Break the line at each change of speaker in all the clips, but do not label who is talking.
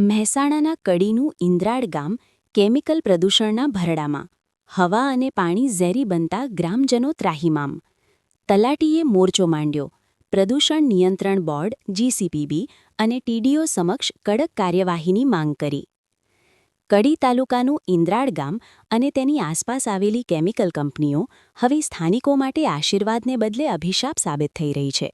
મહેસાણાના કડીનું ઇન્દ્રાળ ગામ કેમિકલ પ્રદૂષણના ભરડામાં. હવા અને પાણી ઝેરી બનતા ગ્રામજનો ત્રાહિમામ. તલાટીએ મોરચો માંડ્યો. પ્રદૂષણ નિયંત્રણ બોર્ડ જીસીપીબી અને ટીડીઓ સમક્ષ કડક કાર્યવાહીની માંગ કરી. કડી તાલુકાનું ઇન્દ્રાળ ગામ અને તેની આસપાસ આવેલી કેમિકલ કંપનીઓ હવે સ્થાનિકો માટે આશીર્વાદને બદલે અભિશાપ સાબિત થઈ રહી છે.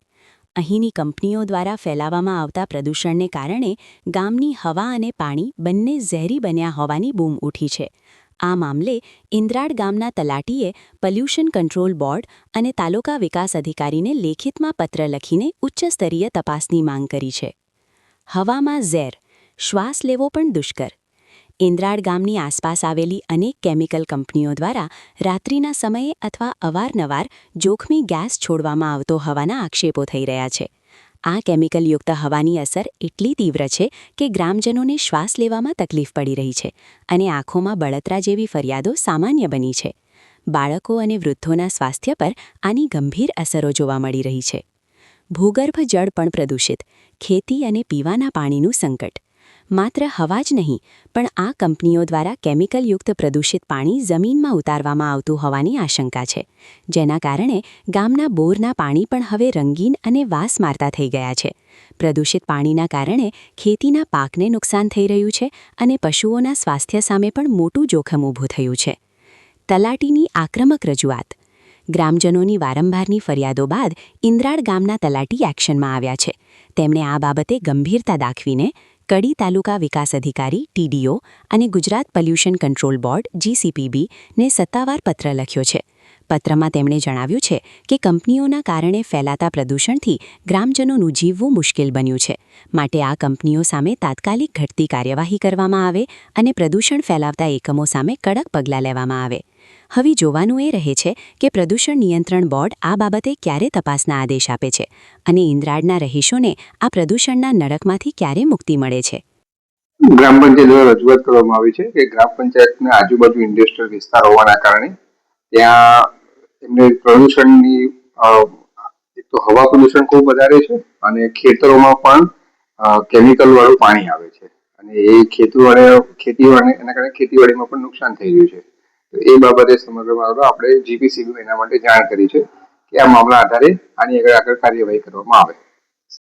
અહીંની કંપનીઓ દ્વારા ફેલાવવામાં આવતા પ્રદૂષણને કારણે ગામની હવા અને પાણી બંને ઝેરી બન્યા હોવાની બૂમ ઉઠી છે. આ મામલે ઇન્દ્રાળ ગામના તલાટીએ પોલ્યુશન કંટ્રોલ બોર્ડ અને તાલુકા વિકાસ અધિકારીને લેખિતમાં પત્ર લખીને ઉચ્ચસ્તરીય તપાસની માંગ કરી છે. હવામાં ઝેર, શ્વાસ લેવો પણ દુષ્કર. ઇન્દ્રાળ ગામની આસપાસ આવેલી અનેક કેમિકલ કંપનીઓ દ્વારા રાત્રિના સમયે અથવા અવારનવાર જોખમી ગેસ છોડવામાં આવતો હોવાના આક્ષેપો થઈ રહ્યા છે. આ કેમિકલયુક્ત હવાની અસર એટલી તીવ્ર છે કે ગ્રામજનોને શ્વાસ લેવામાં તકલીફ પડી રહી છે અને આંખોમાં બળતરા જેવી ફરિયાદો સામાન્ય બની છે. બાળકો અને વૃદ્ધોના સ્વાસ્થ્ય પર આની ગંભીર અસરો જોવા મળી રહી છે. ભૂગર્ભ જળ પણ પ્રદૂષિત, ખેતી અને પીવાના પાણીનું સંકટ. માત્ર હવા જ નહીં, પણ આ કંપનીઓ દ્વારા કેમિકલયુક્ત પ્રદૂષિત પાણી જમીનમાં ઉતારવામાં આવતું હોવાની આશંકા છે, જેના કારણે ગામના બોરના પાણી પણ હવે રંગીન અને વાસ મારતા થઈ ગયા છે. પ્રદૂષિત પાણીના કારણે ખેતીના પાકને નુકસાન થઈ રહ્યું છે અને પશુઓના સ્વાસ્થ્ય સામે પણ મોટું જોખમ ઊભું થયું છે. તલાટીની આક્રમક રજૂઆત. ગ્રામજનોની વારંવારની ફરિયાદો બાદ ઇન્દ્રાળ ગામના તલાટી એક્શનમાં આવ્યા છે. તેમણે આ બાબતે ગંભીરતા દાખવીને કડી તાલુકા વિકાસ અધિકારી ટીડીઓ અને ગુજરાત પોલ્યુશન કંટ્રોલ બોર્ડ જીસીપીબી ને સત્તાવાર પત્ર લખ્યો છે. પત્રમાં તેમણે જણાવ્યું છે કે કંપનીઓના કારણે ફેલાતા પ્રદૂષણથી ગ્રામજનોનું જીવવું મુશ્કેલ બન્યું છે. માટે આ કંપનીઓ સામે તાત્કાલિક ઘટતી કાર્યવાહી કરવામાં આવે અને પ્રદૂષણ ફેલાવતા એકમો સામે કડક પગલાં લેવામાં આવે. હવે જોવાનું એ રહે છે કે પ્રદૂષણ નિયંત્રણ બોર્ડ આ બાબતે ક્યારે તપાસના આદેશ આપે છે અને ઇન્દ્રાળના રહીશોને આ પ્રદૂષણના નરકમાંથી ક્યારે મુક્તિ મળે છે.
ગ્રામ પંચાયત દ્વારા રજૂઆત કરવામાં આવી છે કે ગ્રામ પંચાયતના આજુબાજુ ઇન્ડસ્ટ્રીયલ વિસ્તાર હોવાના કારણે ત્યાં એમને પ્રદૂષણની એક તો હવા પ્રદૂષણ ખૂબ વધારે છે અને ખેતરોમાં પણ કેમિકલ વાળું પાણી આવે છે અને એ ખેતીવાડીને એના કારણે ખેતીવાડીમાં પણ નુકસાન થઈ રહ્યું છે. તો એ બાબતે સમગ્ર મામલો આપણે જીપીસીબી એના માટે જાણ કરી છે કે આ મામલા આધારે આની આગળ કાર્યવાહી કરવામાં આવે.